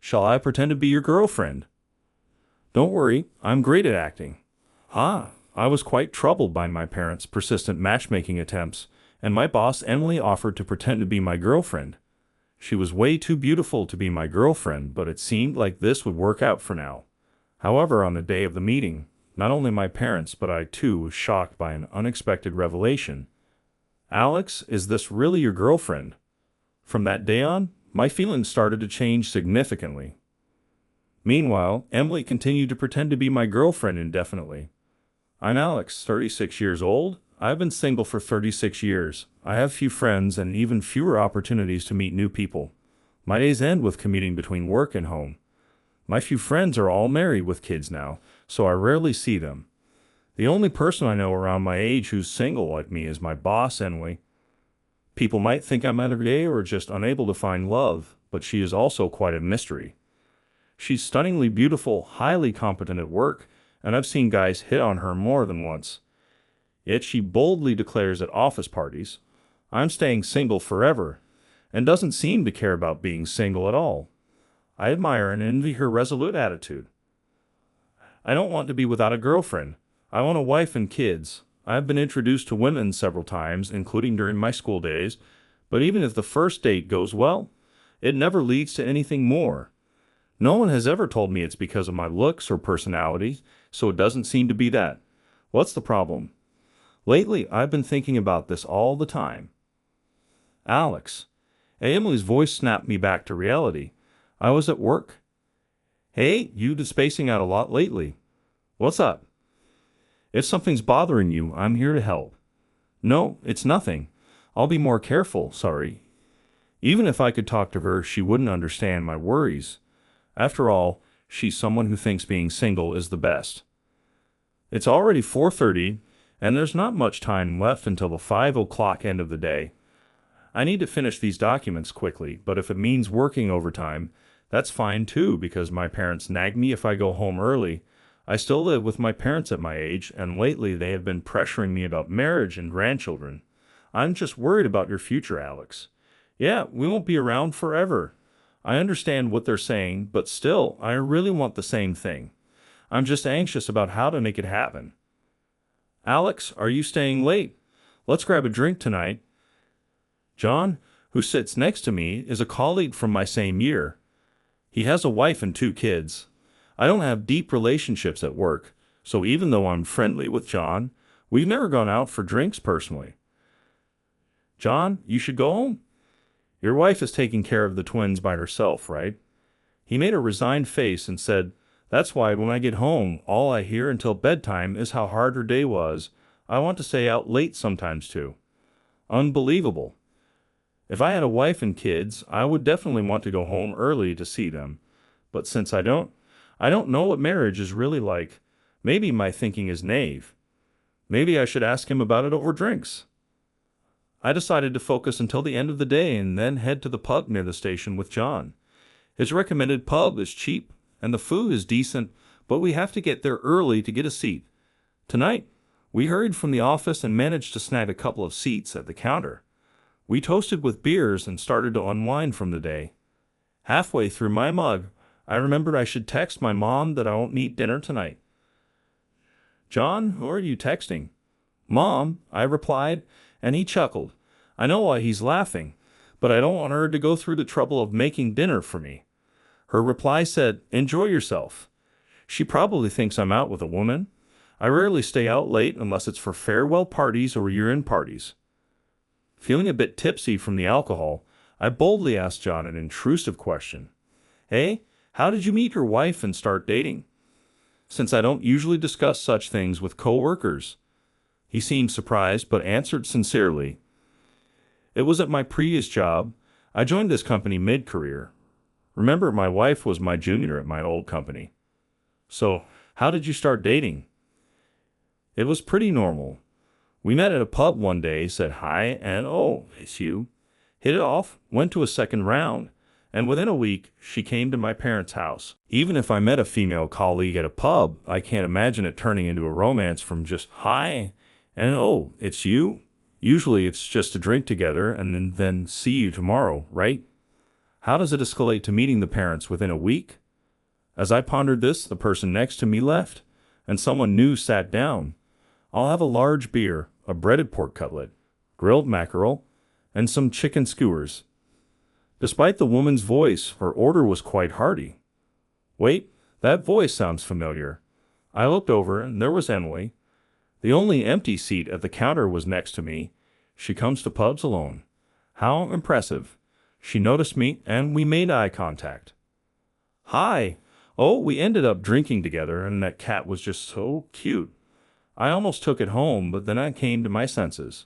Shall I pretend to be your girlfriend? Don't worry, I'm great at acting. I was quite troubled by my parents' persistent matchmaking attempts, and my boss Emily offered to pretend to be my girlfriend. She was way too beautiful to be my girlfriend, but it seemed like this would work out for now. However, on the day of the meeting, not only my parents, but I too was shocked by an unexpected revelation. Alex, is this really your girlfriend? From that day on, my feelings started to change significantly. Meanwhile, Emily continued to pretend to be my girlfriend indefinitely. I'm Alex, 36 years old. I've been single for 36 years. I have few friends and even fewer opportunities to meet new people. My days end with commuting between work and home. My few friends are all married with kids now, so I rarely see them. The only person I know around my age who's single like me is my boss, Emily. People might think I'm either gay or just unable to find love, but she is also quite a mystery. She's stunningly beautiful, highly competent at work, and I've seen guys hit on her more than once. Yet she boldly declares at office parties, I'm staying single forever, and doesn't seem to care about being single at all. I admire and envy her resolute attitude. I don't want to be without a girlfriend. I want a wife and kids. I have been introduced to women several times, including during my school days, but even if the first date goes well, it never leads to anything more. No one has ever told me it's because of my looks or personality, so it doesn't seem to be that. What's the problem? Lately, I've been thinking about this all the time. Alex. Emily's voice snapped me back to reality. I was at work. Hey, you've been spacing out a lot lately. What's up? If something's bothering you, I'm here to help. No, it's nothing. I'll be more careful, sorry. Even if I could talk to her, she wouldn't understand my worries. After all, she's someone who thinks being single is the best. It's already 4:30, and there's not much time left until the 5 o'clock end of the day. I need to finish these documents quickly, but if it means working overtime, that's fine too, because my parents nag me if I go home early. I still live with my parents at my age, and lately they have been pressuring me about marriage and grandchildren. I'm just worried about your future, Alex. Yeah, we won't be around forever. I understand what they're saying, but still, I really want the same thing. I'm just anxious about how to make it happen. Alex, are you staying late? Let's grab a drink tonight. John, who sits next to me, is a colleague from my same year. He has a wife and 2 kids. I don't have deep relationships at work, so even though I'm friendly with John, we've never gone out for drinks personally. John, you should go home. Your wife is taking care of the twins by herself, right? He made a resigned face and said, That's why when I get home, all I hear until bedtime is how hard her day was. I want to stay out late sometimes too. Unbelievable. If I had a wife and kids, I would definitely want to go home early to see them. But since I don't know what marriage is really like. Maybe my thinking is naive. Maybe I should ask him about it over drinks. I decided to focus until the end of the day and then head to the pub near the station with John. His recommended pub is cheap, and the food is decent, but we have to get there early to get a seat. Tonight, we hurried from the office and managed to snag a couple of seats at the counter. We toasted with beers and started to unwind from the day. Halfway through my mug, I remembered I should text my mom that I won't eat dinner tonight. John, who are you texting? Mom, I replied, and he chuckled. I know why he's laughing, but I don't want her to go through the trouble of making dinner for me. Her reply said, Enjoy yourself. She probably thinks I'm out with a woman. I rarely stay out late unless it's for farewell parties or year-end parties. Feeling a bit tipsy from the alcohol, I boldly asked John an intrusive question. Hey, how did you meet your wife and start dating? Since I don't usually discuss such things with coworkers. He seemed surprised but answered sincerely. It was at my previous job. I joined this company mid-career. Remember, my wife was my junior at my old company. So, how did you start dating? It was pretty normal. We met at a pub one day, said hi, and oh, it's you. Hit it off, went to a second round, and within a week, she came to my parents' house. Even if I met a female colleague at a pub, I can't imagine it turning into a romance from just hi, and oh, it's you. Usually it's just a drink together and then see you tomorrow, right? How does it escalate to meeting the parents within a week? As I pondered this, the person next to me left, and someone new sat down. I'll have a large beer, a breaded pork cutlet, grilled mackerel, and some chicken skewers. Despite the woman's voice, her order was quite hearty. Wait, that voice sounds familiar. I looked over, and there was Emily. The only empty seat at the counter was next to me. She comes to pubs alone. How impressive. She noticed me, and we made eye contact. Hi. Oh, we ended up drinking together, and that cat was just so cute. I almost took it home, but then I came to my senses.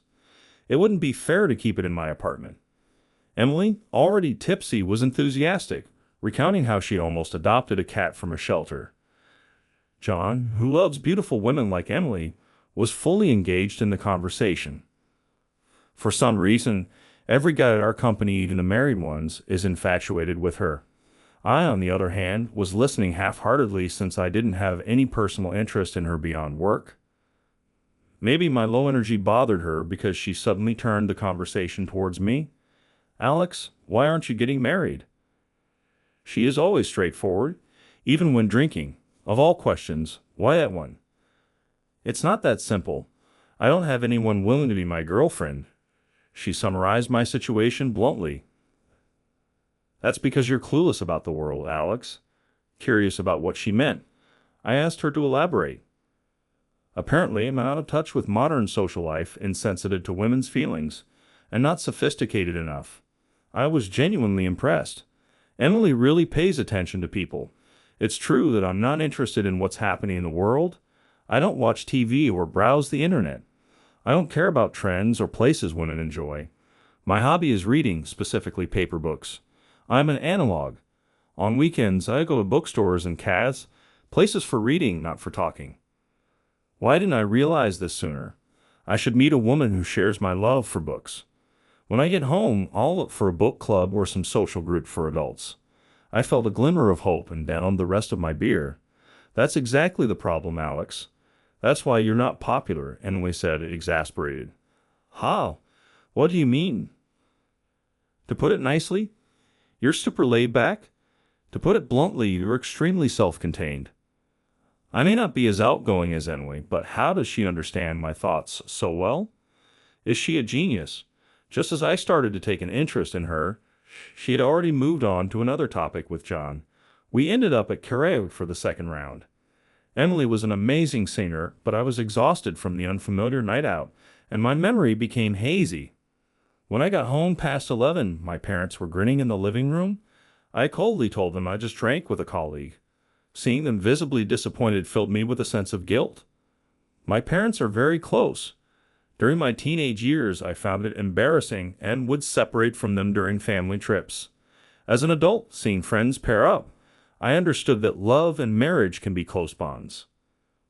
It wouldn't be fair to keep it in my apartment. Emily, already tipsy, was enthusiastic, recounting how she almost adopted a cat from a shelter. John, who loves beautiful women like Emily, was fully engaged in the conversation. For some reason, every guy at our company, even the married ones, is infatuated with her. I, on the other hand, was listening half-heartedly since I didn't have any personal interest in her beyond work. Maybe my low energy bothered her because she suddenly turned the conversation towards me. Alex, why aren't you getting married? She is always straightforward, even when drinking. Of all questions, why that one? It's not that simple. I don't have anyone willing to be my girlfriend. She summarized my situation bluntly. That's because you're clueless about the world, Alex. Curious about what she meant. I asked her to elaborate. Apparently, I'm out of touch with modern social life, insensitive to women's feelings, and not sophisticated enough. I was genuinely impressed. Emily really pays attention to people. It's true that I'm not interested in what's happening in the world. I don't watch TV or browse the internet. I don't care about trends or places women enjoy. My hobby is reading, specifically paper books. I'm an analog. On weekends, I go to bookstores and cafes, places for reading, not for talking. Why didn't I realize this sooner? I should meet a woman who shares my love for books. When I get home, I'll look for a book club or some social group for adults. I felt a glimmer of hope and downed the rest of my beer. That's exactly the problem, Alex. That's why you're not popular, Emily said, exasperated. How? What do you mean? To put it nicely, you're super laid back. To put it bluntly, you're extremely self-contained. I may not be as outgoing as Emily, but how does she understand my thoughts so well? Is she a genius? Just as I started to take an interest in her, she had already moved on to another topic with John. We ended up at karaoke for the second round. Emily was an amazing singer, but I was exhausted from the unfamiliar night out, and my memory became hazy. When I got home past 11, my parents were grinning in the living room. I coldly told them I just drank with a colleague. Seeing them visibly disappointed filled me with a sense of guilt. My parents are very close. During my teenage years, I found it embarrassing and would separate from them during family trips. As an adult, seeing friends pair up, I understood that love and marriage can be close bonds.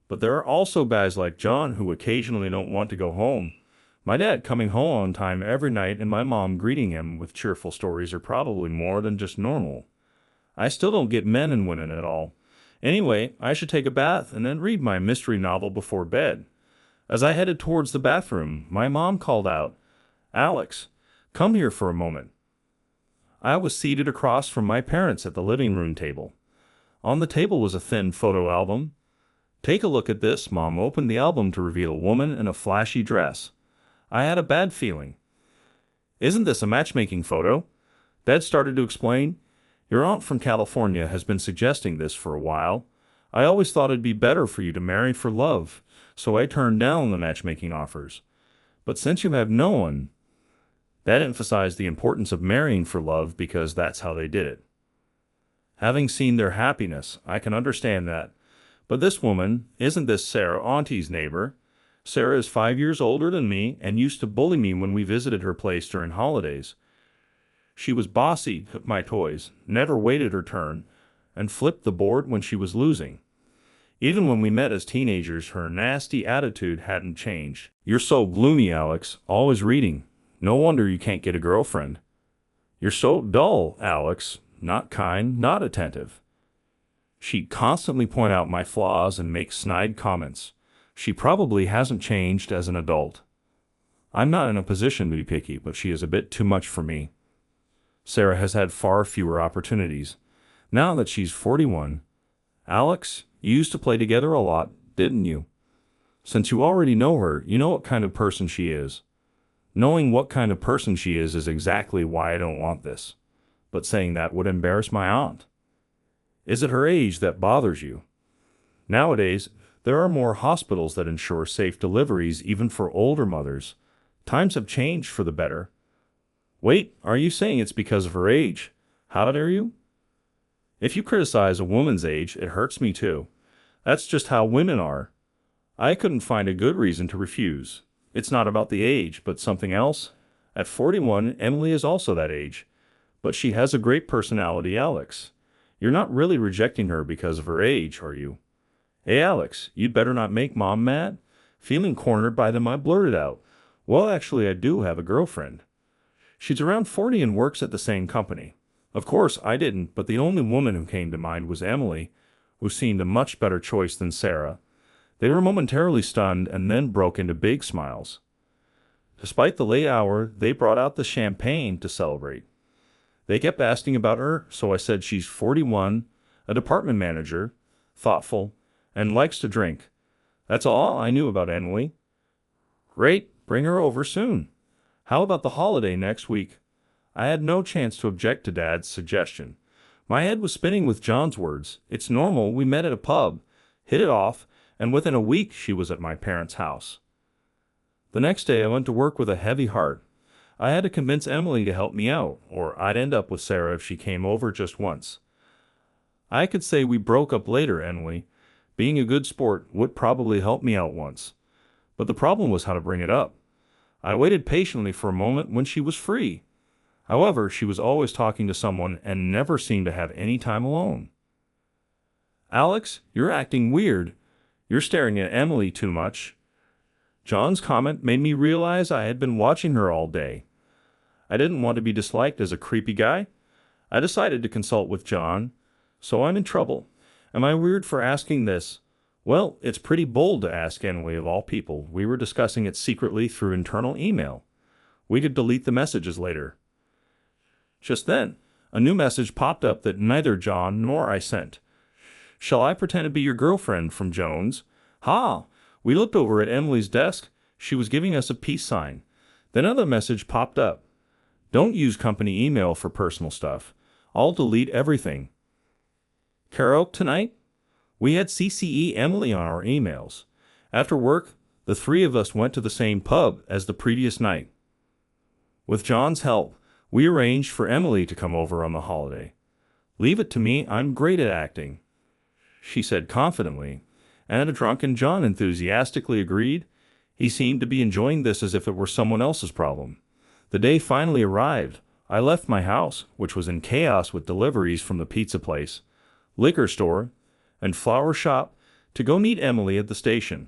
But there are also guys like John who occasionally don't want to go home. My dad coming home on time every night and my mom greeting him with cheerful stories are probably more than just normal. I still don't get men and women at all. Anyway, I should take a bath and then read my mystery novel before bed. As I headed towards the bathroom, my mom called out, Alex, come here for a moment. I was seated across from my parents at the living room table. On the table was a thin photo album. Take a look at this. Mom opened the album to reveal a woman in a flashy dress. I had a bad feeling. Isn't this a matchmaking photo? Dad started to explain. Your aunt from California has been suggesting this for a while. I always thought it'd be better for you to marry for love, so I turned down the matchmaking offers. But since you have no one, that emphasized the importance of marrying for love because that's how they did it. Having seen their happiness, I can understand that. But this woman, isn't this Sarah, Auntie's neighbor? Sarah is 5 years older than me and used to bully me when we visited her place during holidays. She was bossy, took my toys, never waited her turn, and flipped the board when she was losing. Even when we met as teenagers, her nasty attitude hadn't changed. You're so gloomy, Alex, always reading. No wonder you can't get a girlfriend. You're so dull, Alex, not kind, not attentive. She'd constantly point out my flaws and make snide comments. She probably hasn't changed as an adult. I'm not in a position to be picky, but she is a bit too much for me. Sarah has had far fewer opportunities. Now that she's 41. Alex, you used to play together a lot, didn't you? Since you already know her, you know what kind of person she is. Knowing what kind of person she is exactly why I don't want this. But saying that would embarrass my aunt. Is it her age that bothers you? Nowadays, there are more hospitals that ensure safe deliveries even for older mothers. Times have changed for the better. Wait, are you saying it's because of her age? How dare you? If you criticize a woman's age, it hurts me too. That's just how women are. I couldn't find a good reason to refuse. It's not about the age, but something else. At 41, Emily is also that age. But she has a great personality, Alex. You're not really rejecting her because of her age, are you? Hey, Alex, you'd better not make Mom mad. Feeling cornered by them, I blurted out. Well, actually, I do have a girlfriend. She's around 40 and works at the same company. Of course, I didn't, but the only woman who came to mind was Emily, who seemed a much better choice than Sarah. They were momentarily stunned and then broke into big smiles. Despite the late hour, they brought out the champagne to celebrate. They kept asking about her, so I said she's 41, a department manager, thoughtful, and likes to drink. That's all I knew about Emily. Great, bring her over soon. How about the holiday next week? I had no chance to object to Dad's suggestion. My head was spinning with John's words. It's normal, we met at a pub, hit it off, and within a week she was at my parents' house. The next day I went to work with a heavy heart. I had to convince Emily to help me out, or I'd end up with Sarah if she came over just once. I could say we broke up later, Emily. Being a good sport would probably help me out once. But the problem was how to bring it up. I waited patiently for a moment when she was free. However, she was always talking to someone and never seemed to have any time alone. Alex, you're acting weird. You're staring at Emily too much. John's comment made me realize I had been watching her all day. I didn't want to be disliked as a creepy guy. I decided to consult with John. So I'm in trouble. Am I weird for asking this? Well, it's pretty bold to ask Emily of all people. We were discussing it secretly through internal email. We could delete the messages later. Just then, a new message popped up that neither John nor I sent. Shall I pretend to be your girlfriend from Jones? Ha! We looked over at Emily's desk. She was giving us a peace sign. Then another message popped up. Don't use company email for personal stuff. I'll delete everything. Karaoke tonight? We had CCE Emily on our emails. After work, the three of us went to the same pub as the previous night. With John's help, we arranged for Emily to come over on the holiday. Leave it to me, I'm great at acting, she said confidently, and a drunken John enthusiastically agreed. He seemed to be enjoying this as if it were someone else's problem. The day finally arrived. I left my house, which was in chaos with deliveries from the pizza place, liquor store, and flower shop, to go meet Emily at the station.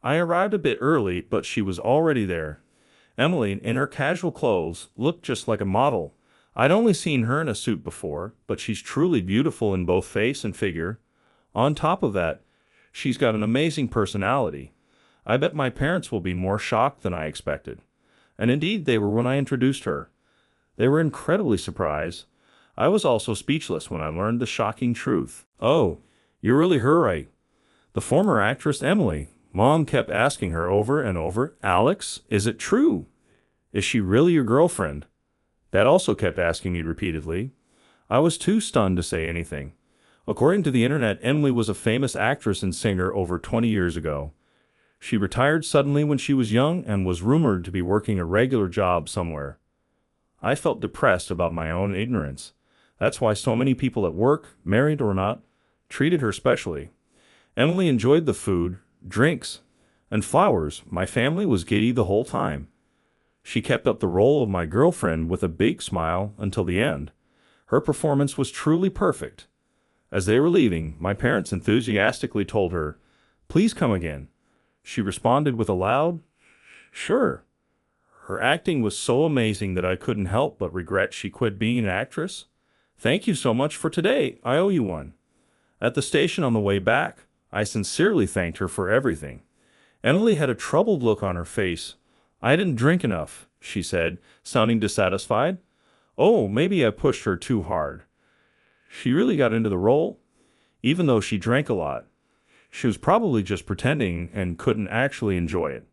I arrived a bit early, but she was already there. Emily, in her casual clothes, looked just like a model. I'd only seen her in a suit before, but she's truly beautiful in both face and figure. On top of that, she's got an amazing personality. I bet my parents will be more shocked than I expected. And indeed they were when I introduced her. They were incredibly surprised. I was also speechless when I learned the shocking truth. Oh, you're really her, right? The former actress Emily. Mom kept asking her over and over, Alex, is it true? Is she really your girlfriend? Dad also kept asking me repeatedly. I was too stunned to say anything. According to the internet, Emily was a famous actress and singer over 20 years ago. She retired suddenly when she was young and was rumored to be working a regular job somewhere. I felt depressed about my own ignorance. That's why so many people at work, married or not, treated her specially. Emily enjoyed the food, drinks, and flowers. My family was giddy the whole time. She kept up the role of my girlfriend with a big smile until the end. Her performance was truly perfect. As they were leaving, my parents enthusiastically told her, Please come again. She responded with a loud, Sure. Her acting was so amazing that I couldn't help but regret she quit being an actress. Thank you so much for today. I owe you one. At the station on the way back, I sincerely thanked her for everything. Emily had a troubled look on her face. I didn't drink enough, she said, sounding dissatisfied. Oh, maybe I pushed her too hard. She really got into the role, even though she drank a lot. She was probably just pretending and couldn't actually enjoy it.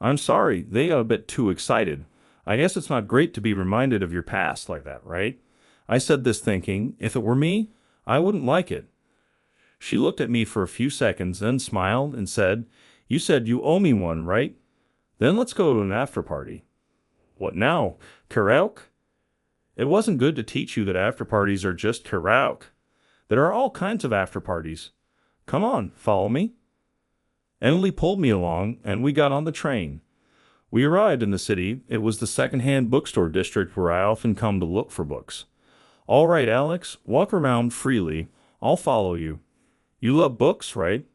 I'm sorry, they got a bit too excited. I guess it's not great to be reminded of your past like that, right? I said this thinking, if it were me, I wouldn't like it. She looked at me for a few seconds, then smiled and said, "You said you owe me one, right? Then let's go to an after party." What now? Karaoke? It wasn't good to teach you that after parties are just karaoke. There are all kinds of after parties. Come on, follow me. Emily pulled me along, and we got on the train. We arrived in the city. It was the second-hand bookstore district where I often come to look for books. All right, Alex, walk around freely. I'll follow you. You love books, right?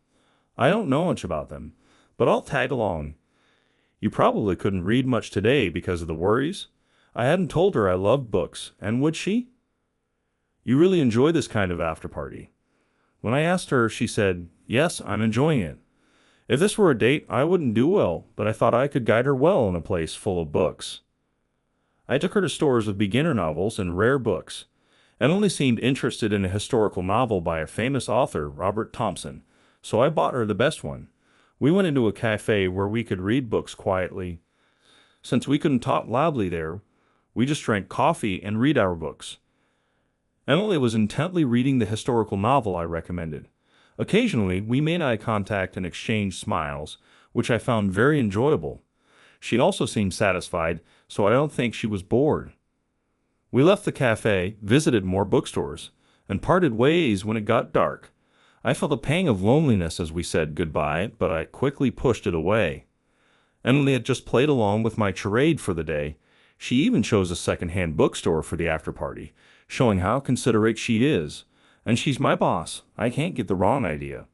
I don't know much about them, but I'll tag along. You probably couldn't read much today because of the worries. I hadn't told her I loved books, and would she? You really enjoy this kind of after party. When I asked her, she said, "Yes, I'm enjoying it." If this were a date, I wouldn't do well, but I thought I could guide her well in a place full of books. I took her to stores with beginner novels and rare books, and only seemed interested in a historical novel by a famous author, Robert Thompson, so I bought her the best one. We went into a cafe where we could read books quietly. Since we couldn't talk loudly there, we just drank coffee and read our books. Emily was intently reading the historical novel I recommended. Occasionally, we made eye contact and exchanged smiles, which I found very enjoyable. She also seemed satisfied, so I don't think she was bored. We left the cafe, visited more bookstores, and parted ways when it got dark. I felt a pang of loneliness as we said goodbye, but I quickly pushed it away. Emily had just played along with my charade for the day. She even chose a second-hand bookstore for the after-party, showing how considerate she is. And she's my boss. I can't get the wrong idea.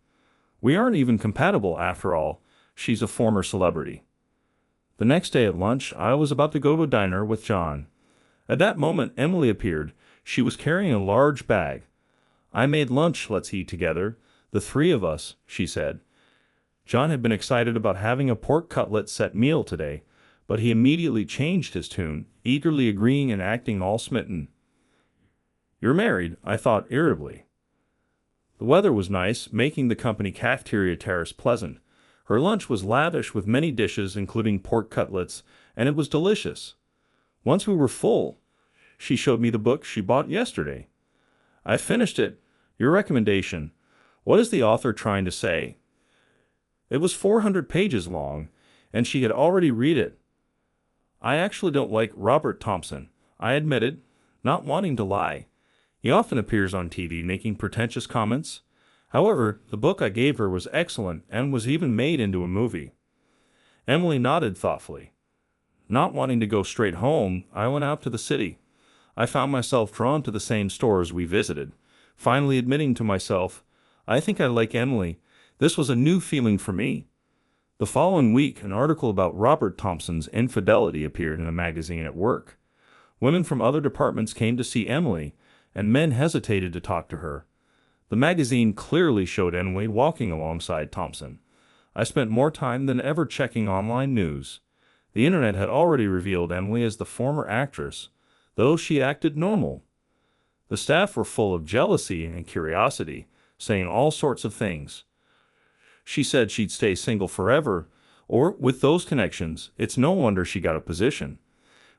We aren't even compatible after all. She's a former celebrity. The next day at lunch, I was about to go to a diner with John. At that moment, Emily appeared. She was carrying a large bag. "I made lunch, let's eat together. The three of us," she said. John had been excited about having a pork cutlet set meal today, but he immediately changed his tune, eagerly agreeing and acting all smitten. "You're married," I thought irritably. The weather was nice, making the company cafeteria terrace pleasant. Her lunch was lavish with many dishes, including pork cutlets, and it was delicious. Once we were full, she showed me the book she bought yesterday. I finished it. Your recommendation. What is the author trying to say? It was 400 pages long, and she had already read it. I actually don't like Robert Thompson, I admitted, not wanting to lie. He often appears on TV making pretentious comments. However, the book I gave her was excellent and was even made into a movie. Emily nodded thoughtfully. Not wanting to go straight home, I went out to the city. I found myself drawn to the same stores we visited, finally admitting to myself, I think I like Emily. This was a new feeling for me. The following week, an article about Robert Thompson's infidelity appeared in a magazine at work. Women from other departments came to see Emily, and men hesitated to talk to her. The magazine clearly showed Emily walking alongside Thompson. I spent more time than ever checking online news. The internet had already revealed Emily as the former actress, though she acted normal. The staff were full of jealousy and curiosity, saying all sorts of things. She said she'd stay single forever, or, with those connections, it's no wonder she got a position.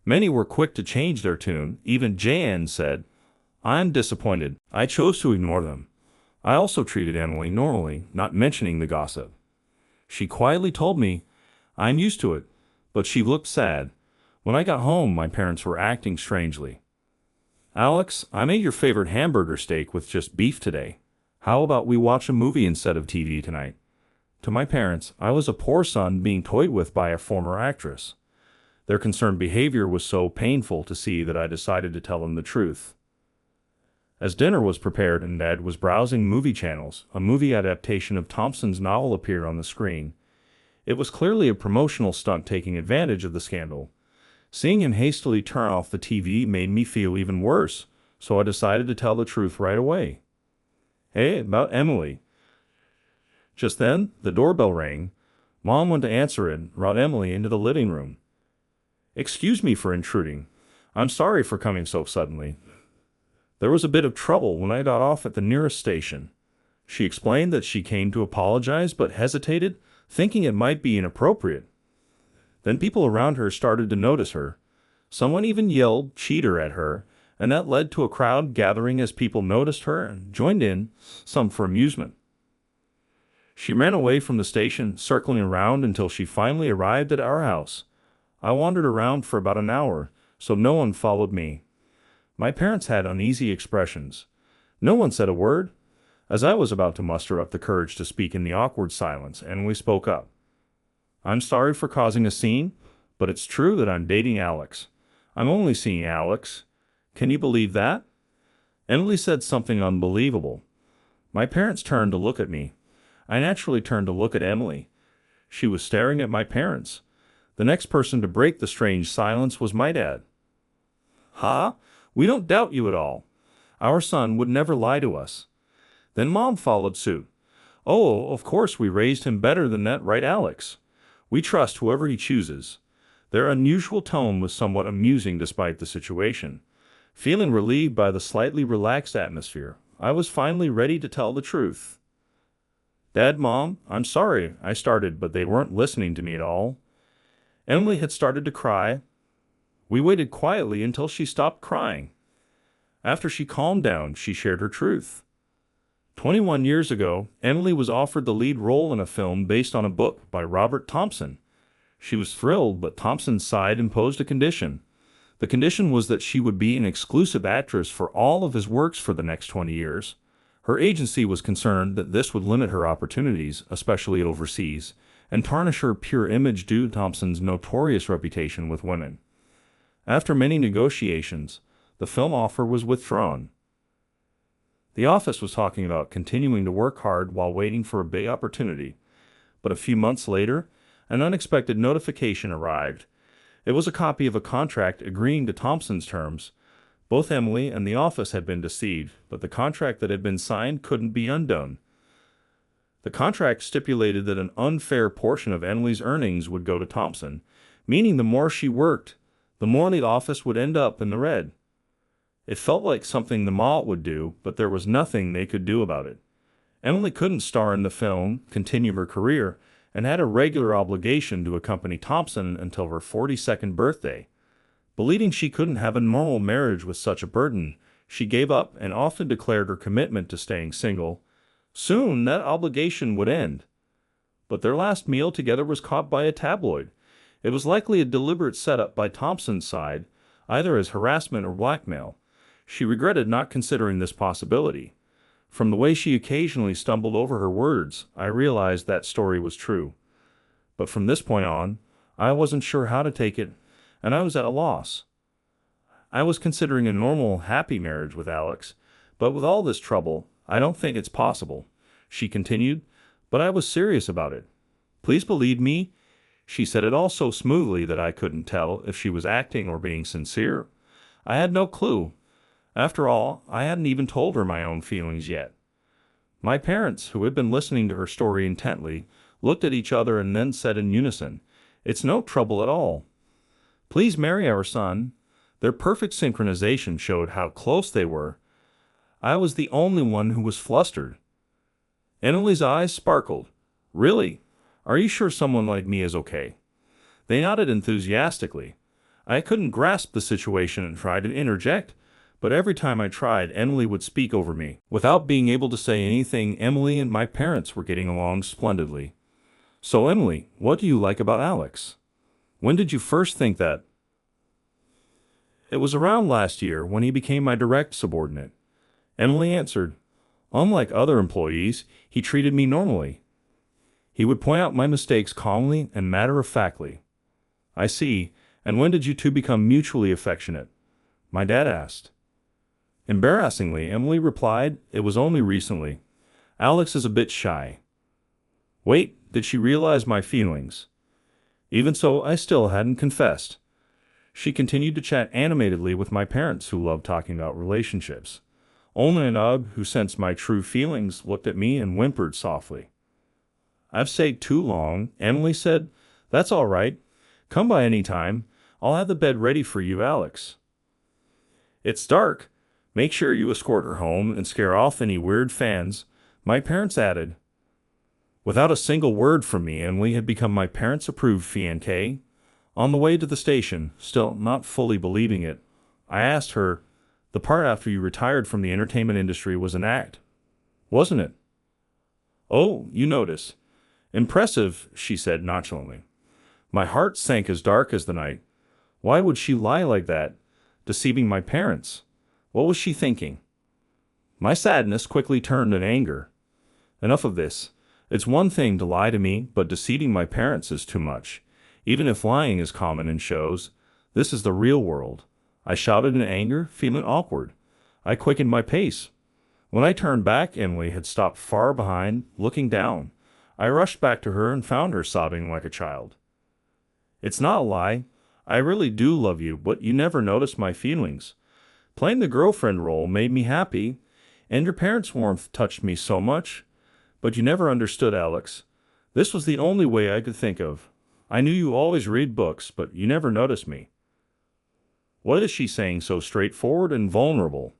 Many were quick to change their tune. Even Jan said, "I'm disappointed. I chose to ignore them." I also treated Emily normally, not mentioning the gossip. She quietly told me, "I'm used to it," but she looked sad. When I got home, my parents were acting strangely. "Alex, I made your favorite hamburger steak with just beef today. How about we watch a movie instead of TV tonight?" To my parents, I was a poor son being toyed with by a former actress. Their concerned behavior was so painful to see that I decided to tell them the truth. As dinner was prepared and Ned was browsing movie channels, a movie adaptation of Thompson's novel appeared on the screen. It was clearly a promotional stunt taking advantage of the scandal. Seeing him hastily turn off the TV made me feel even worse, so I decided to tell the truth right away. "Hey, about Emily." Just then, the doorbell rang. Mom went to answer it and brought Emily into the living room. "Excuse me for intruding. I'm sorry for coming so suddenly. There was a bit of trouble when I got off at the nearest station. She explained that she came to apologize but hesitated, thinking it might be inappropriate. Then people around her started to notice her. Someone even yelled "cheater" at her, and that led to a crowd gathering as people noticed her and joined in, some for amusement. She ran away from the station, circling around until she finally arrived at our house. I wandered around for about an hour, so no one followed me. My parents had uneasy expressions. No one said a word. As I was about to muster up the courage to speak in the awkward silence, Emily spoke up. I'm sorry for causing a scene, but it's true that I'm dating Alex. I'm only seeing Alex. Can you believe that? Emily said something unbelievable. My parents turned to look at me. I naturally turned to look at Emily. She was staring at my parents. The next person to break the strange silence was my dad. "Ha? We don't doubt you at all. Our son would never lie to us." Then Mom followed suit. "Oh, of course we raised him better than that, right, Alex? We trust whoever he chooses." Their unusual tone was somewhat amusing despite the situation. Feeling relieved by the slightly relaxed atmosphere, I was finally ready to tell the truth. "Dad, Mom, I'm sorry," I started, but they weren't listening to me at all. Emily had started to cry. We waited quietly until she stopped crying. After she calmed down, she shared her truth. 21 years ago, Emily was offered the lead role in a film based on a book by Robert Thompson. She was thrilled, but Thompson's side imposed a condition. The condition was that she would be an exclusive actress for all of his works for the next 20 years. Her agency was concerned that this would limit her opportunities, especially overseas, and tarnish her pure image due to Thompson's notorious reputation with women. After many negotiations, the film offer was withdrawn. The office was talking about continuing to work hard while waiting for a big opportunity. But a few months later, an unexpected notification arrived. It was a copy of a contract agreeing to Thompson's terms. Both Emily and the office had been deceived, but the contract that had been signed couldn't be undone. The contract stipulated that an unfair portion of Emily's earnings would go to Thompson, meaning the more she worked, the more the office would end up in the red. It felt like something the mall would do, but there was nothing they could do about it. Emily couldn't star in the film, continue her career, and had a regular obligation to accompany Thompson until her 42nd birthday. Believing she couldn't have a normal marriage with such a burden, she gave up and often declared her commitment to staying single. Soon that obligation would end. But their last meal together was caught by a tabloid. It was likely a deliberate setup by Thompson's side, either as harassment or blackmail. She regretted not considering this possibility. From the way she occasionally stumbled over her words, I realized that story was true. But from this point on, I wasn't sure how to take it, and I was at a loss. I was considering a normal, happy marriage with Alex, but with all this trouble, I don't think it's possible, she continued, but I was serious about it. "Please believe me," she said it all so smoothly that I couldn't tell if she was acting or being sincere. I had no clue. After all, I hadn't even told her my own feelings yet. My parents, who had been listening to her story intently, looked at each other and then said in unison, "It's no trouble at all. Please marry our son." Their perfect synchronization showed how close they were. I was the only one who was flustered. Emily's eyes sparkled. "Really? Are you sure someone like me is okay?" They nodded enthusiastically. I couldn't grasp the situation and tried to interject, but every time I tried, Emily would speak over me. Without being able to say anything, Emily and my parents were getting along splendidly. "So, Emily, what do you like about Alex? When did you first think that?" "It was around last year when he became my direct subordinate," Emily answered. "Unlike other employees, he treated me normally. He would point out my mistakes calmly and matter-of-factly." "I see. And when did you two become mutually affectionate?" my dad asked. Embarrassingly, Emily replied, "It was only recently. Alex is a bit shy." Wait, did she realize my feelings? Even so, I still hadn't confessed. She continued to chat animatedly with my parents, who loved talking about relationships. Only Anub, who sensed my true feelings, looked at me and whimpered softly. "I've stayed too long," Emily said. "That's all right. Come by any time. I'll have the bed ready for you, Alex." It's dark. Make sure you escort her home and scare off any weird fans, my parents added. Without a single word from me, Emily had become my parents-approved fiancée. On the way to the station, still not fully believing it, I asked her, "The part after you retired from the entertainment industry was an act, wasn't it?" "Oh, you notice. Impressive," she said nonchalantly. My heart sank as dark as the night. Why would she lie like that, deceiving my parents? What was she thinking? My sadness quickly turned to anger. Enough of this. It's one thing to lie to me, but deceiving my parents is too much. Even if lying is common in shows, this is the real world. I shouted in anger, feeling awkward. I quickened my pace. When I turned back, Emily had stopped far behind, looking down. I rushed back to her and found her sobbing like a child. "It's not a lie. I really do love you, but you never noticed my feelings. Playing the girlfriend role made me happy, and your parents' warmth touched me so much. But you never understood, Alex. This was the only way I could think of. I knew you always read books, but you never noticed me." What is she saying so straightforward and vulnerable?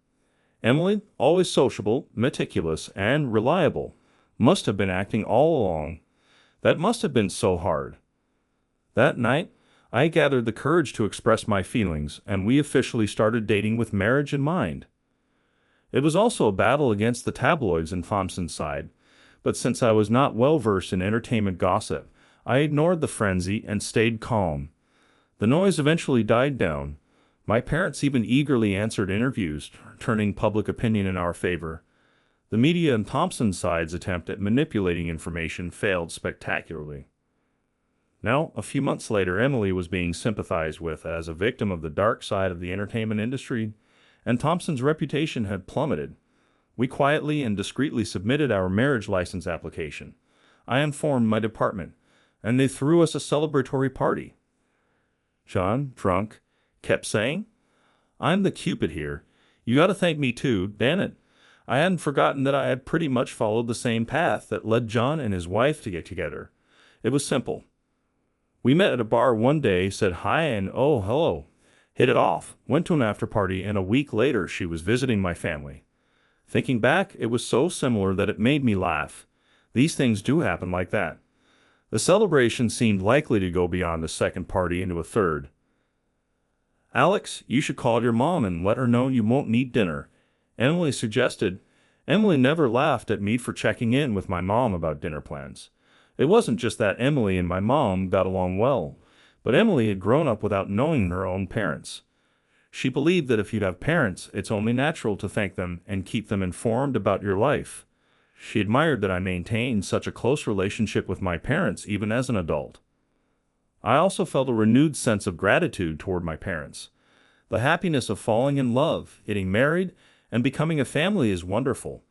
Emily, always sociable, meticulous, and reliable, must have been acting all along. That must have been so hard. That night, I gathered the courage to express my feelings, and we officially started dating with marriage in mind. It was also a battle against the tabloids in Thompson's side, but since I was not well versed in entertainment gossip, I ignored the frenzy and stayed calm. The noise eventually died down. My parents even eagerly answered interviews, turning public opinion in our favor. The media and Thompson's side's attempt at manipulating information failed spectacularly. Now, a few months later, Emily was being sympathized with as a victim of the dark side of the entertainment industry, and Thompson's reputation had plummeted. We quietly and discreetly submitted our marriage license application. I informed my department, and they threw us a celebratory party. John, drunk, kept saying, "I'm the Cupid here. You gotta thank me too, damn it." I hadn't forgotten that I had pretty much followed the same path that led John and his wife to get together. It was simple. We met at a bar one day, said hi and oh, hello, hit it off, went to an after party, and a week later she was visiting my family. Thinking back, it was so similar that it made me laugh. These things do happen like that. The celebration seemed likely to go beyond the second party into a third. "Alex, you should call your mom and let her know you won't need dinner," Emily suggested. Emily never laughed at me for checking in with my mom about dinner plans. It wasn't just that Emily and my mom got along well, but Emily had grown up without knowing her own parents. She believed that if you have parents, it's only natural to thank them and keep them informed about your life. She admired that I maintained such a close relationship with my parents even as an adult. I also felt a renewed sense of gratitude toward my parents. The happiness of falling in love, getting married, and becoming a family is wonderful.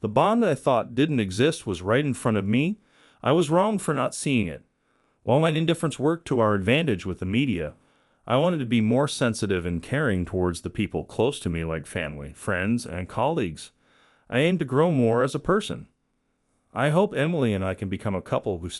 The bond I thought didn't exist was right in front of me. I was wrong for not seeing it. While my indifference worked to our advantage with the media, I wanted to be more sensitive and caring towards the people close to me like family, friends, and colleagues. I aimed to grow more as a person. I hope Emily and I can become a couple who